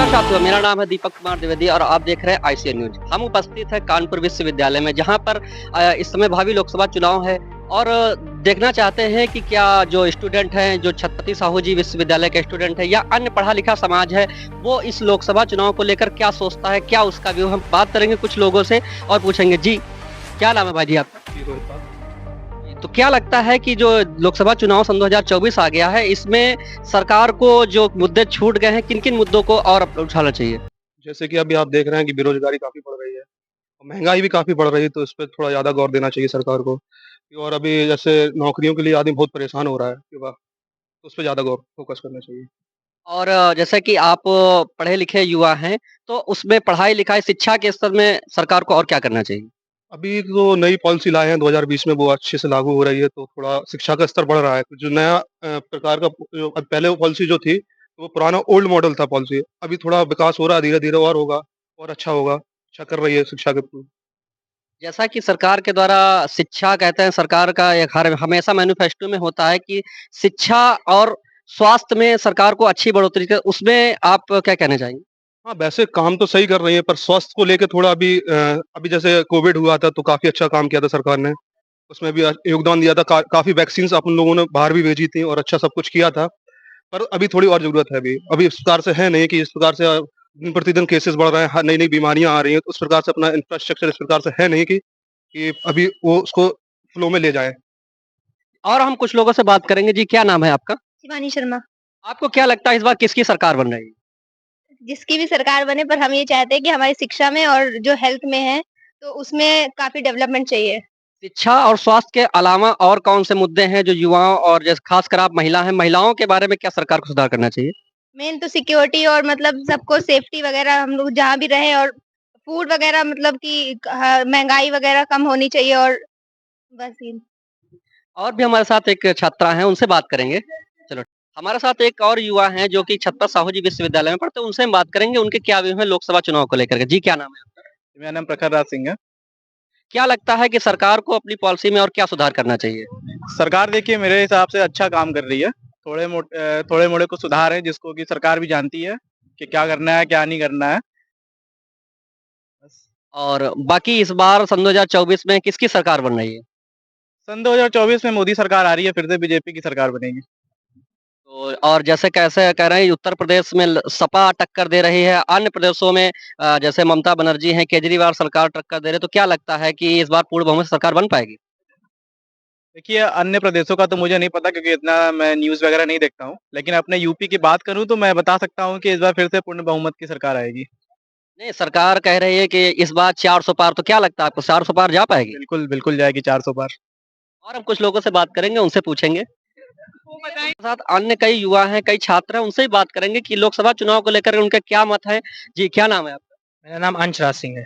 नमस्कार साथियों, मेरा नाम है दीपक कुमार द्विवेदी और आप देख रहे हैं आईसीएन न्यूज। हम उपस्थित हैं कानपुर विश्वविद्यालय में, जहां पर इस समय भावी लोकसभा चुनाव है और देखना चाहते हैं कि क्या जो स्टूडेंट हैं, जो छत्रपति साहू जी विश्वविद्यालय के स्टूडेंट हैं या अन्य पढ़ा लिखा समाज है, वो इस लोकसभा चुनाव को लेकर क्या सोचता है, क्या उसका व्यू। हम बात करेंगे कुछ लोगों से और पूछेंगे। जी, क्या नाम है भाई जी आपका? तो क्या लगता है कि जो लोकसभा चुनाव सन 2024 आ गया है, इसमें सरकार को जो मुद्दे छूट गए हैं, किन-किन मुद्दों को और उठाना चाहिए? जैसे कि अभी आप देख रहे हैं कि बेरोज़गारी काफ़ी बढ़ रही है और महँगाई भी काफ़ी बढ़ रही है, तो इस पे थोड़ा ज़्यादा गौर देना चाहिए सरकार को। और अभी जैसे नौकरियों के लिए आदमी बहुत परेशान हो रहा है युवा, तो उस पे ज़्यादा गौर फ़ोकस करना चाहिए। और जैसे कि आप पढ़े लिखे युवा हैं, तो उसमें पढ़ाई-लिखाई शिक्षा के स्तर में सरकार को और क्या करना चाहिए? अभी जो नई पॉलिसी लाए हैं 2020 में वो अच्छे से लागू हो रही है, तो थोड़ा शिक्षा का स्तर बढ़ रहा है। जो नया प्रकार का जो पहले वो पॉलिसी जो थी, वो पुराना ओल्ड मॉडल था पॉलिसी। अभी थोड़ा विकास हो रहा है, धीरे-धीरे और होगा और अच्छा होगा। अच्छा कर रही है शिक्षा के थ्रू। जैसा कि सरकार के द्वारा शिक्षा कहते हैं, सरकार का एक हर हमेशा मैनिफेस्टो में होता है कि शिक्षा और स्वास्थ्य में सरकार को अच्छी बढ़ोतरी करे, उसमें आप क्या कहना चाहेंगे? हाँ, वैसे काम तो सही कर रही है, पर स्वास्थ्य को लेके थोड़ा अभी जैसे कोविड हुआ था, तो काफ़ी अच्छा काम किया था सरकार ने। उसमें भी योगदान दिया था, काफ़ी वैक्सीन्स अपन लोगों ने बाहर भी भेजी थी और अच्छा सब कुछ किया था। पर अभी थोड़ी और ज़रूरत है अभी। अभी इस प्रकार से है नहीं कि इस प्रकार से दिन प्रतिदिन केसेज़ बढ़ रहे हैं, ह नई-नई बीमारियाँ आ रही हैं, तो उस प्रकार से अपना इंफ्रास्ट्रक्चर इस प्रकार से है नहीं कि अभी वो उसको फ्लो में ले जाए। और हम कुछ लोगों से बात करेंगे। जी, क्या नाम है आपका? शिवानी शर्मा। आपको क्या लगता है इस बार किसकी सरकार बन रही है? जिसकी भी सरकार बने पर हम ये चाहते हैं कि हमारी शिक्षा में और जो हेल्थ में है, तो उसमें काफ़ी डेवलपमेंट चाहिए। शिक्षा और स्वास्थ्य के अलावा और कौन से मुद्दे हैं जो युवाओं और जैसे खासकर आप महिला हैं, महिलाओं के बारे में क्या सरकार को सुधार करना चाहिए? मेन तो सिक्योरिटी और मतलब सबको सेफ्टी वगैरह हम लोग जहाँ भी रहें और फूड वगैरह मतलब कि महँगाई वगैरह कम होनी चाहिए और बस ये। और भी हमारे साथ एक छात्रा हैं, उनसे बात करेंगे। चलो, हमारे साथ एक और युवा हैं जो कि छत्रपति साहू जी विश्वविद्यालय में पढ़ते हैं, उनसे हम बात करेंगे, उनके क्या व्यू हैं लोकसभा चुनाव को लेकर के। जी, क्या नाम है आपका? मेरा नाम प्रखर राज सिंह है। क्या लगता है कि सरकार को अपनी पॉलिसी में और क्या सुधार करना चाहिए? सरकार देखिए मेरे हिसाब से अच्छा काम कर रही है। थोड़े-मोड़े कुछ सुधार हैं जिसको कि सरकार भी जानती है कि क्या करना है, क्या नहीं करना है। बस। और बाकी इस बार सन 2024 में किसकी सरकार बन रही है? सन 2024 में मोदी सरकार आ रही है, फिर से बीजेपी की सरकार बनेगी। तो और जैसे कैसे कह रहे हैं उत्तर प्रदेश में सपा टक्कर दे रही है, अन्य प्रदेशों में जैसे ममता बनर्जी हैं, केजरीवाल सरकार टक्कर दे रही है, तो क्या लगता है कि इस बार पूर्ण बहुमत सरकार बन पाएगी? देखिए अन्य प्रदेशों का तो मुझे नहीं पता क्योंकि इतना मैं न्यूज़ वगैरह नहीं देखता हूँ। लेकिन अपने यूपी की बात करूँ तो मैं बता सकता हूँ कि इस बार फिर से पूर्ण बहुमत की सरकार आएगी। नहीं, सरकार कह रही है कि इस बार 400 पार, तो क्या लगता है आपको 400 पार जा पाएगी? बिल्कुल, बिल्कुल जाएगी 400 पार। और हम कुछ लोगों से बात करेंगे, उनसे पूछेंगे। साथ अन्य कई युवा हैं, कई छात्र हैं, उनसे ही बात करेंगे कि लोकसभा चुनाव को लेकर उनके क्या मत है। जी, क्या नाम है आपका? मेरा नाम अंशराज सिंह है।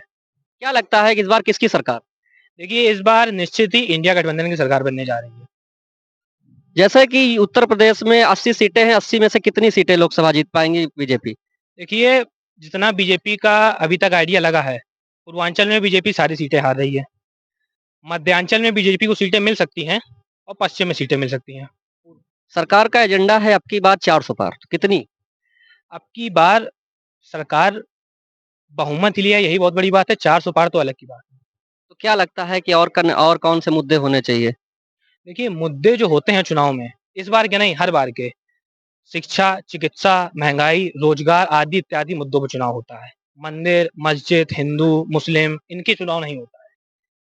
क्या लगता है कि इस बार किसकी सरकार? देखिए, इस बार निश्चित ही इंडिया गठबंधन की सरकार बनने जा रही है। जैसे कि उत्तर प्रदेश में 80 सीटें हैं, 80 में से कितनी सीटें लोकसभा जीत पाएँगी बीजेपी? देखिए, जितना बीजेपी का अभी तक आइडिया लगा है, पूर्वांचल में बीजेपी सारी सीटें हार रही है। मध्यांचल में बीजेपी को सीटें मिल सकती हैं और पश्चिम में सीटें मिल सकती हैं। सरकार का एजेंडा है अब की बार 400 पार, तो कितनी? अब की बार सरकार बहुमत ही लिया यही बहुत बड़ी बात है, 400 पार तो अलग की बात है। तो क्या लगता है कि और कौन से मुद्दे होने चाहिए? देखिए, मुद्दे जो होते हैं चुनाव में, इस बार के नहीं हर बार के, शिक्षा, चिकित्सा, महँगाई, रोजगार आदि इत्यादि मुद्दों पर चुनाव होता है। मंदिर, मस्जिद, हिंदू, मुस्लिम इनके चुनाव नहीं होता है।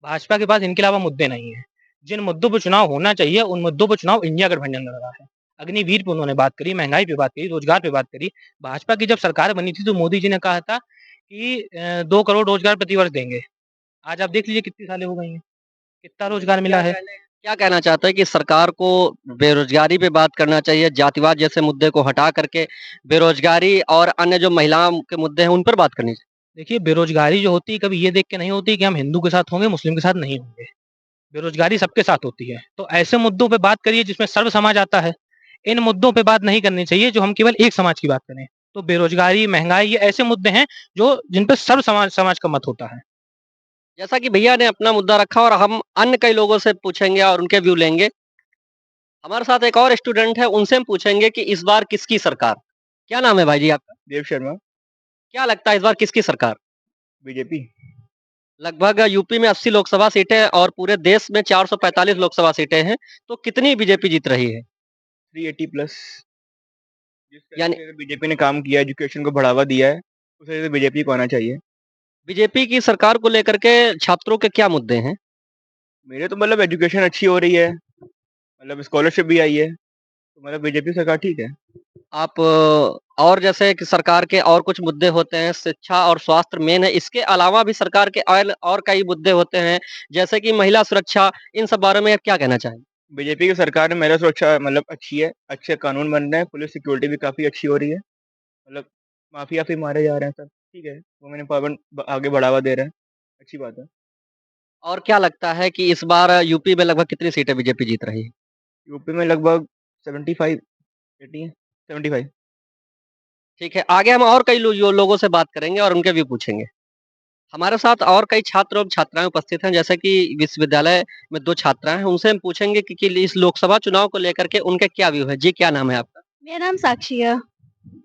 भाजपा के पास इनके अलावा मुद्दे नहीं हैं। जिन मुद्दों पर चुनाव होना चाहिए, उन मुद्दों पर चुनाव इंडिया गठबंधन लड़ रहा है। अग्निवीर पे उन्होंने बात करी, महँगाई पे बात करी, रोजगार पे बात करी। भाजपा की जब सरकार बनी थी तो मोदी जी ने कहा था कि 2 करोड़ रोजगार प्रतिवर्ष देंगे। आज आप देख लीजिए कितनी सालें हो गई हैं, कितना रोजगार मिला है। क्या कहना चाहते हैं कि सरकार को बेरोज़गारी पे बात करना चाहिए, जातिवाद जैसे मुद्दे को हटा करके बेरोज़गारी और अन्य जो महिलाओं के मुद्दे हैं, उन पर बात करनी चाहिए? देखिए, बेरोजगारी जो होती है कभी ये देख के नहीं होती कि हम हिंदू के साथ होंगे, मुस्लिम के साथ नहीं होंगे। बेरोजगारी सबके साथ होती है। तो ऐसे मुद्दों पे बात करिए जिसमें सर्व समाज आता है। इन मुद्दों पे बात नहीं करनी चाहिए जो हम केवल एक समाज की बात करें। तो बेरोजगारी, महँगाई ये ऐसे मुद्दे हैं जो जिन पे सर्व समाज समाज का मत होता है। जैसा कि भैया ने अपना मुद्दा रखा और हम अन्य कई लोगों से पूछेंगे और उनके व्यू लेंगे। हमारे साथ एक और स्टूडेंट है, उनसे हम पूछेंगे कि इस बार किसकी सरकार? क्या नाम है भाई जी आपका? देव शर्मा। क्या लगता है इस बार किसकी सरकार? बीजेपी। लगभग यूपी में 80 लोकसभा सीटें और पूरे देश में 445 लोकसभा सीटें हैं, तो कितनी बीजेपी जीत रही है? 380 प्लस। जिस यानी तरीके से बीजेपी ने काम किया है, एजुकेशन को बढ़ावा दिया है, उस वजह से बीजेपी को आना चाहिए। बीजेपी की सरकार को लेकर के छात्रों के क्या मुद्दे हैं? मेरे तो मतलब एजुकेशन अच्छी हो रही है, मतलब स्कॉलरशिप भी आई है, तो मतलब बीजेपी सरकार ठीक है। आप और जैसे कि सरकार के और कुछ मुद्दे होते हैं, शिक्षा और स्वास्थ्य मेन है, इसके अलावा भी सरकार के और कई मुद्दे होते हैं, जैसे कि महिला सुरक्षा, इन सब बारे में आप क्या कहना चाहेंगे? बीजेपी की सरकार में महिला सुरक्षा मतलब अच्छी है, अच्छे कानून बन रहे हैं, पुलिस सिक्योरिटी भी काफ़ी अच्छी हो रही है, मतलब माफिया भी मारे जा रहे हैं सब, ठीक है। वुमेन एम्पावरमेंट आगे बढ़ावा दे रहे हैं, अच्छी बात है। और क्या लगता है कि इस बार यूपी में लगभग कितनी सीटें बीजेपी जीत रही है? यूपी में लगभग 75 80 है, 75। ठीक है, आगे हम और कई लोगों से बात करेंगे और उनके व्यू पूछेंगे। हमारे साथ और कई छात्र और छात्राएँ उपस्थित हैं, जैसे कि विश्वविद्यालय में 2 छात्राएँ हैं, उनसे हम पूछेंगे कि इस लोकसभा चुनाव को लेकर के उनके क्या व्यू है? जी, क्या नाम है आपका? मेरा नाम साक्षी है।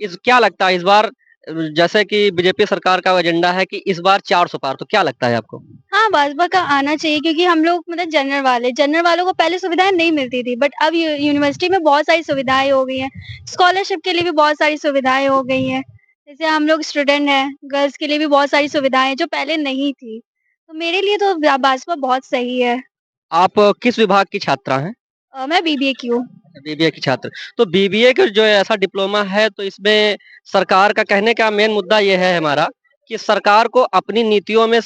इस क्या लगता है इस बार जैसे कि बीजेपी सरकार का एजेंडा है कि इस बार 400 पार, तो क्या लगता है आपको? हाँ, भाजपा का आना चाहिए क्योंकि हम लोग मतलब जनरल वालों को पहले सुविधाएँ नहीं मिलती थी बट अब यूनिवर्सिटी में बहुत सारी सुविधाएँ हो गई हैं। स्कॉलरशिप के लिए भी बहुत सारी सुविधाएँ हो गई हैं। जैसे हम लोग स्टूडेंट हैं, गर्ल्स के लिए भी बहुत सारी सुविधाएँ हैं जो पहले नहीं थी। तो मेरे लिए तो भाजपा बहुत सही है। आप किस विभाग की छात्रा हैं? मैं बीबीए की हूँ। बीबीए की छात्र। तो बीबीए का जो ऐसा डिप्लोमा है तो इसमें सरकार का कहने का मेन मुद्दा ये है हमारा कि सरकार को अपनी नीतियों में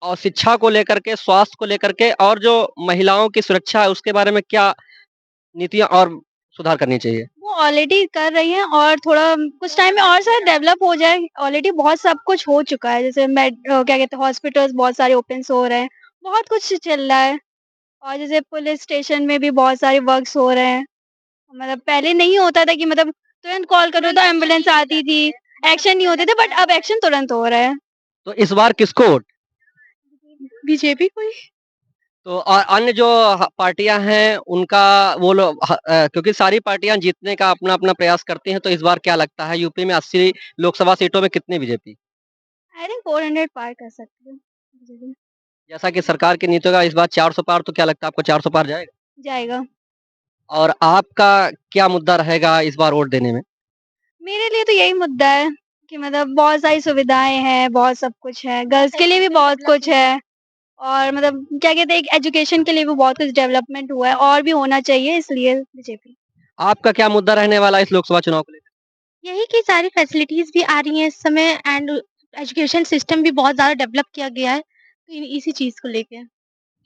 और शिक्षा को लेकर के, स्वास्थ्य को लेकर के और जो महिलाओं की सुरक्षा है उसके बारे में क्या नीतियाँ और सुधार करनी चाहिए? वो ऑलरेडी कर रही हैं और थोड़ा कुछ टाइम में और शायद डेवलप हो जाए। ऑलरेडी बहुत सब कुछ हो चुका है जैसे क्या कहते हैं हॉस्पिटल्स बहुत सारे ओपन्स हो रहे हैं। बहुत कुछ चल रहा है और जैसे पुलिस स्टेशन में भी बहुत सारे वर्क्स हो रहे हैं। मतलब पहले नहीं होता था कि मतलब तुरंत कॉल करो तो एम्बुलेंस आती थी, एक्शन नहीं होते थे बट अब एक्शन तुरंत हो रहा है। तो इस बार किसको वोट? बीजेपी को ही। तो और अन्य जो पार्टियां हैं उनका वो लोग क्योंकि सारी पार्टियां जीतने का अपना-अपना प्रयास करती हैं तो इस बार क्या लगता है यूपी में 80 लोकसभा सीटों में कितनी बीजेपी? आई थिंक 400 पार कर सकती है बीजेपी। जैसा कि सरकार की नीतियों का इस बार 400 पार तो क्या लगता है आपको 400 पार जाएगा? जाएगा। और आपका क्या मुद्दा रहेगा इस बार वोट देने में? मेरे लिए तो यही मुद्दा है कि मतलब बहुत सारी सुविधाएँ हैं, बहुत सब कुछ है, गर्ल्स के लिए भी बहुत कुछ है और मतलब क्या कहते हैं एजुकेशन के लिए भी बहुत कुछ डेवलपमेंट हुआ है और भी होना चाहिए इसलिए बीजेपी। आपका क्या मुद्दा रहने वाला है इस लोकसभा चुनाव को लेकर? यही कि सारी फैसिलिटीज़ भी आ रही हैं इस समय एंड एजुकेशन सिस्टम भी बहुत ज़्यादा डेवलप किया गया है, तो इसी चीज़ को लेके।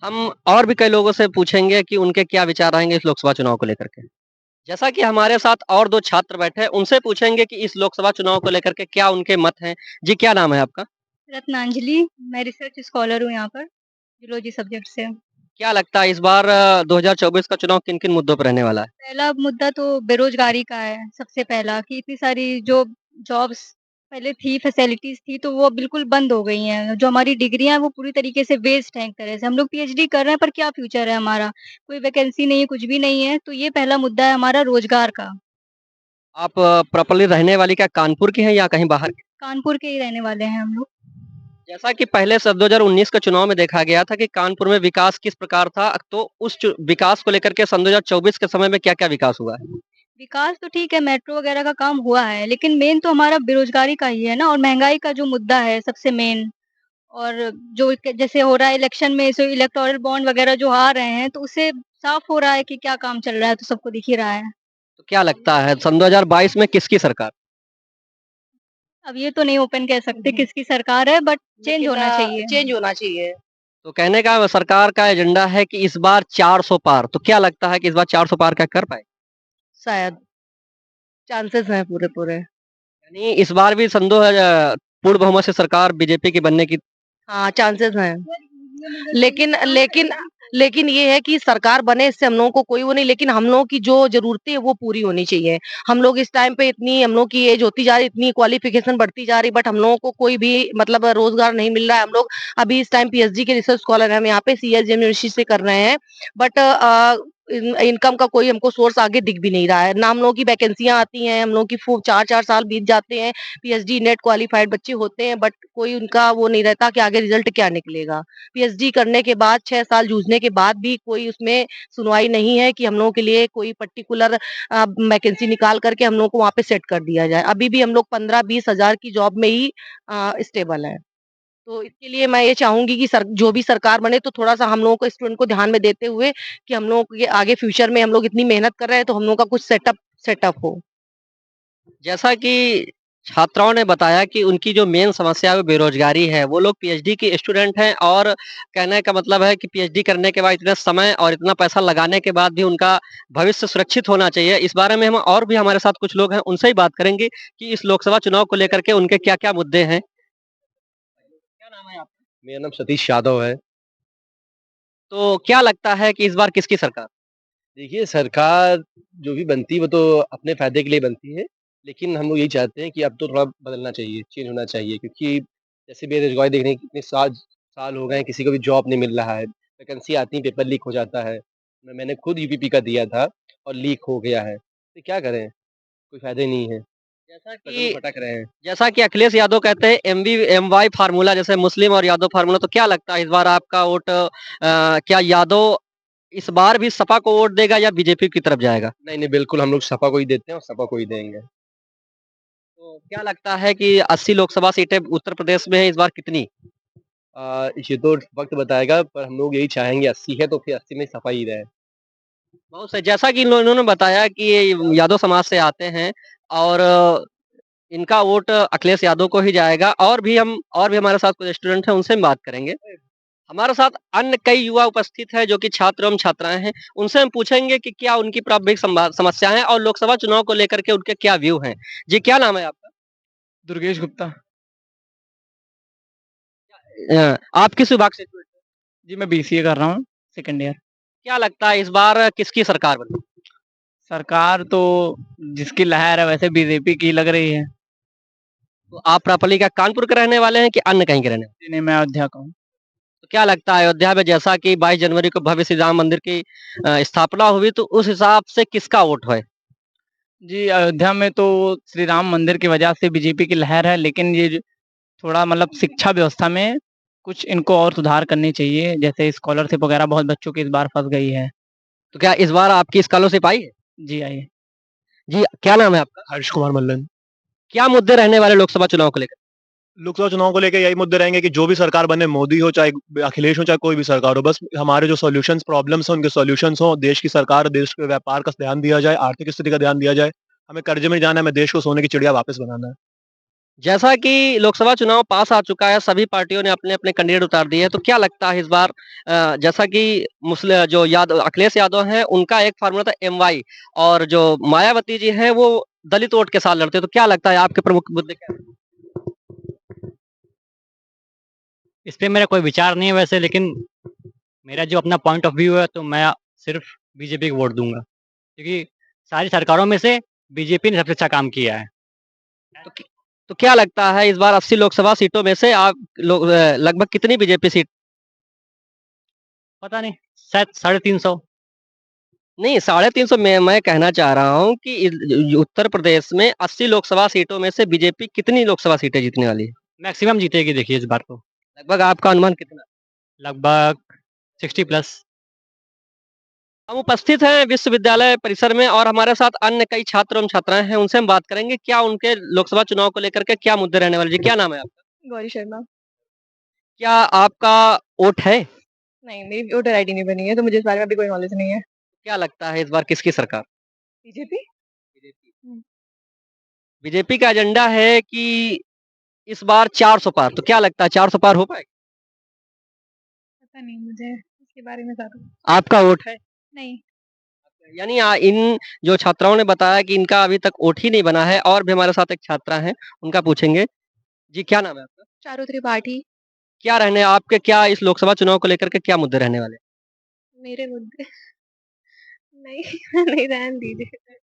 हम और भी कई लोगों से पूछेंगे कि उनके क्या विचार रहेंगे इस लोकसभा चुनाव को लेकर के। जैसा कि हमारे साथ और 2 छात्र बैठे हैं, उनसे पूछेंगे कि इस लोकसभा चुनाव को लेकर के क्या उनके मत हैं। जी, क्या नाम है आपका? रत्नांजलि, मैं रिसर्च स्कॉलर हूँ यहाँ पर, जूलॉजी सब्जेक्ट से। क्या लगता है इस बार 2024 का चुनाव किन-किन मुद्दों पर रहने वाला है? पहला मुद्दा तो बेरोज़गारी का है, सबसे पहला कि इतनी सारी जो जॉब्स पहले थी, फैसिलिटीज़ थी, तो वो बिल्कुल बंद हो गई हैं। जो हमारी डिग्रियाँ हैं, वो पूरी तरीके से वेस्ट हैं एक तरह से। हम लोग पीएचडी कर रहे हैं, पर क्या फ्यूचर है हमारा? कोई वैकेंसी नहीं है, कुछ भी नहीं है। तो ये पहला मुद्दा है हमारा रोज़गार का। आप प्रॉपर्ली रहने वाली क्या कानपुर की हैं या कहीं बाहर की? कानपुर के ही रहने वाले हैं हम लोग। जैसा कि पहले सन 2019 के चुनाव में देखा गया था कि कानपुर में विकास किस प्रकार था, तो उस विकास को लेकर के सन 2024 के समय में क्या-क्या विकास हुआ है? विकास तो ठीक है, मेट्रो वगैरह का काम हुआ है, लेकिन मेन तो हमारा बेरोज़गारी का ही है ना और महँगाई का जो मुद्दा है सबसे मेन और जो जैसे हो रहा है इलेक्शन में जो इलेक्टोरल बॉन्ड वगैरह जो आ रहे हैं, तो उससे साफ हो रहा है कि क्या काम चल रहा है, तो सबको दिख ही रहा है। तो क्या लगता है सन 2022 में किसकी सरकार? अब ये तो नहीं ओपन कह सकते किसकी सरकार है बट चेंज होना चाहिए। चेंज होना चाहिए। तो कहने का सरकार का एजेंडा है कि इस बार 400 पार, तो क्या लगता है कि इस बार 400 पार क्या कर पाएगी? शायद चांसेस हैं पूरे-पूरे। यानी इस बार भी सन 2000 पूर्ण बहुमत से सरकार बीजेपी की बनने की हाँ, चांसेस हैं। लेकिन लेकिन लेकिन ये है कि सरकार बने इससे हम लोगों को कोई वो नहीं लेकिन हम लोगों की जो ज़रूरतें हैं वो पूरी होनी चाहिए। हम लोग इस टाइम पे इतनी हम लोग की एज होती जा रही, इतनी क्वालिफ़िकेशन बढ़ती जा रही बट हम लोगों को कोई भी मतलब रोज़गार नहीं मिल रहा है। हम लोग अभी इस टाइम पीएचडी के रिसर्च स्कॉलर हैं, हम यहाँ पे सीएसजेएम यूनिवर्सिटी से कर रहे हैं। बट इनकम का कोई हमको सोर्स आगे दिख भी नहीं रहा है। ना हम लोगों की वैकेंसियाँ आती हैं, हम लोगों की 4-4 साल बीत जाते हैं, पीएचडी नेट क्वालिफाइड बच्चे होते हैं, बट कोई उनका वो नहीं रहता कि आगे रिजल्ट क्या निकलेगा। पीएचडी करने के बाद 6 साल जूझने के बाद भी कोई उसमें सुनवाई नहीं है कि हम लोगों के लिए कोई पर्टिकुलर वैकेंसी निकाल करके हम लोगों को वहाँ पे सेट कर दिया जाए। अभी भी हम लोग 15-20 हज़ार की जॉब में ही स्टेबल हैं। तो इसके लिए मैं ये चाहूँगी कि जो भी सरकार बने तो थोड़ा-सा हम लोगों को स्टूडेंट को ध्यान में देते हुए कि हम लोगों के आगे फ्यूचर में हम लोग इतनी मेहनत कर रहे हैं तो हम लोगों का कुछ सेटअप हो। जैसा कि छात्राओं ने बताया कि उनकी जो मेन समस्या है वो बेरोज़गारी है। वो लोग पीएचडी के स्टूडेंट हैं और कहने का मतलब है कि पीएचडी करने के बाद इतना समय और इतना पैसा लगाने के बाद भी उनका भविष्य सुरक्षित होना चाहिए। इस बारे में हम और भी हमारे साथ कुछ लोग हैं, उनसे ही बात करेंगे कि इस लोकसभा चुनाव को लेकर के उनके क्या-क्या मुद्दे हैं। क्या नाम है आपका? मेरा नाम सतीश यादव है। तो क्या लगता है कि इस बार किसकी सरकार? देखिए, सरकार जो भी बनती है वो तो अपने फ़ायदे के लिए बनती है, लेकिन हम लोग यही चाहते हैं कि अब तो थोड़ा बदलना चाहिए, चेंज होना चाहिए क्योंकि जैसे बेरोज़गारी देख रहे हैं कितने साल साल हो गए हैं, किसी को भी जॉब नहीं मिल रहा है। वैकेंसी आती है, पेपर लीक हो जाता है। मैंने खुद यूपीपी का दिया था और लीक हो गया है। तो क्या करें? कोई फ़ायदा ही नहीं है। जैसा पैसों में कि भटक रहे हैं। जैसा कि अखिलेश यादव कहते हैं एमवाई फार्मूला जैसे मुस्लिम और यादव फार्मूला तो क्या लगता है इस बार आपका वोट क्या यादव इस बार भी सपा को वोट देगा या बीजेपी की तरफ जाएगा? नहीं, नहीं, बिल्कुल हम लोग सपा को ही देते हैं और सपा को ही देंगे। तो क्या लगता है कि 80 लोकसभा सीटें उत्तर प्रदेश में है इस बार कितनी? ये तो वक़्त बताएगा पर हम लोग यही चाहेंगे 80 है तो फिर 80 में सपा ही रहे। बहुत सही जैसा कि इन्होंने बताया कि ये यादव समाज से आते हैं और इनका वोट अखिलेश यादव को ही जाएगा और भी हमारे साथ कुछ स्टूडेंट हैं उनसे हम बात करेंगे। हमारे साथ अन्य कई युवा उपस्थित हैं जो कि छात्र एवं छात्राएँ हैं। उनसे हम पूछेंगे कि क्या उनकी प्रारंभिक समस्याएँ हैं और लोकसभा चुनाव को लेकर के उनके क्या व्यू हैं? जी, क्या नाम है आपका? दुर्गेश गुप्ता। आप किस विभाग से जुड़े? जी, मैं बीसीए कर रहा हूँ, सेकंड ईयर। क्या लगता है इस बार किसकी सरकार बनी? सरकार तो जिसकी लहर है वैसे बीजेपी की लग रही है। तो आप प्रॉपर्ली क्या कानपुर के रहने वाले हैं कि अन्य कहीं के रहने वाले? जी नहीं, मैं अयोध्या का हूँ। तो क्या लगता है अयोध्या में जैसा कि 22 जनवरी को भव्य श्री राम मंदिर की स्थापना हुई तो उस हिसाब से किसका वोट है? जी, अयोध्या में तो श्री राम मंदिर की वजह से बीजेपी की लहर है, लेकिन ये जो थोड़ा मतलब शिक्षा व्यवस्था में कुछ इनको और सुधार करनी चाहिए, जैसे स्कॉलरशिप वगैरह बहुत बच्चों की इस बार फँस गई है। तो क्या इस बार आपकी स्कॉलरशिप आई है? जी, आइए। जी, क्या नाम है आपका? हर्ष कुमार मल्लन। क्या मुद्दे रहने वाले लोकसभा चुनाव को लेकर? लोकसभा चुनाव को लेके यही मुद्दे रहेंगे कि जो भी सरकार बने, मोदी हो चाहे अखिलेश हो चाहे कोई भी सरकार हो, बस हमारे जो सॉल्यूशंस प्रॉब्लम्स हैं उनके सॉल्यूशंस हों, देश की सरकार, देश के व्यापार का ध्यान दिया जाए, आर्थिक स्थिति का ध्यान दिया जाए। हमें कर्जे में नहीं जाना है, हमें देश को सोने की चिड़िया वापस बनाना है। जैसा कि लोकसभा चुनाव पास आ चुका है, सभी पार्टियों ने अपने-अपने कैंडिडेट उतार दिए हैं, तो क्या लगता है इस बार जैसा कि जो अखिलेश यादव हैं, उनका एक फार्मूला था एमवाई और जो मायावती जी हैं, वो दलित वोट के साथ लड़ते हैं, तो क्या लगता है आपके प्रमुख मुद्दे क्या हैं? इस पे मेरा कोई विचार नहीं है वैसे, लेकिन मेरा जो अपना पॉइंट ऑफ व्यू है तो मैं सिर्फ बीजेपी को वोट दूंगा क्योंकि सारी सरकारों में से बीजेपी ने सबसे अच्छा काम किया है। तो तो क्या लगता है इस बार 80 लोकसभा सीटों में से आप लगभग कितनी बीजेपी सीट पता नहीं, शायद 350। नहीं, 350 मैं कहना चाह रहा हूँ कि उत्तर प्रदेश में 80 लोकसभा सीटों में से बीजेपी कितनी लोकसभा सीटें जीतने वाली है? मैक्सिमम जीतेगी देखिए इस बार तो, लगभग आपका अनुमान कितना? लगभग 60 प्लस। हम उपस्थित हैं विश्वविद्यालय परिसर में और हमारे साथ अन्य कई छात्र एवं छात्राएं हैं, उनसे हम बात करेंगे क्या उनके लोकसभा चुनाव को लेकर के क्या मुद्दे रहने वाले जी, क्या नाम है आपका? गौरी शर्मा। क्या आपका वोट है? नहीं, मेरी वोटर आईडी नहीं बनी है, तो मुझे इस बारे में अभी कोई नॉलेज नहीं है। क्या लगता है इस बार किसकी सरकार? बीजेपी? बीजेपी। हुँ। बीजेपी का एजेंडा है कि इस बार 400 पार, तो क्या लगता है 400 पार हो पाएगा? पता नहीं मुझे इसके बारे में ज़्यादा। आपका वोट है? नहीं। यानी इन जो छात्राओं ने बताया कि इनका अभी तक वोट ही नहीं बना है और भी हमारे साथ एक छात्रा हैं, उनका पूछेंगे। जी, क्या नाम है आपका? चारू त्रिपाठी। क्या इस लोकसभा चुनाव को लेकर के क्या मुद्दे रहने वाले हैं? मेरे मुद्दे नहीं नहीं रहने दीजिए।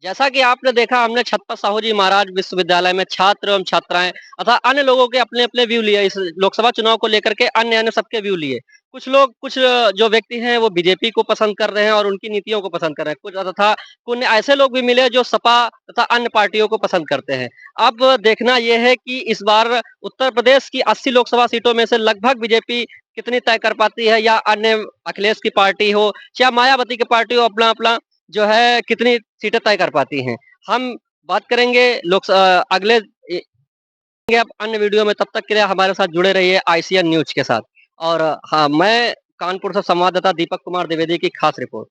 जैसा कि आपने देखा हमने छत्रपति साहू जी महाराज विश्वविद्यालय में छात्र एवं छात्राएं तथा अन्य लोगों के अपने अपने व्यू लिए इस लोकसभा चुनाव को लेकर के अन्य अन्य सबके व्यू लिए कुछ लोग कुछ जो व्यक्ति हैं वो बीजेपी को पसंद कर रहे हैं और उनकी नीतियों को पसंद कर रहे हैं कुछ तथा कुछ ऐसे लोग भी मिले जो सपा तथा अन्य पार्टियों को पसंद करते हैं अब देखना यह है कि इस बार उत्तर प्रदेश की 80 लोकसभा सीटों में से लगभग बीजेपी कितनी तय कर पाती है या अन्य अखिलेश की पार्टी हो या मायावती की पार्टी हो अपना अपना जो है कितनी सीटें तय कर पाती हैं। हम बात करेंगे अगले अब अन्य वीडियो में तब तक के लिए हमारे साथ जुड़े रहिए आईसीएन न्यूज के साथ और हाँ मैं कानपुर से संवाददाता दीपक कुमार द्विवेदी की खास रिपोर्ट।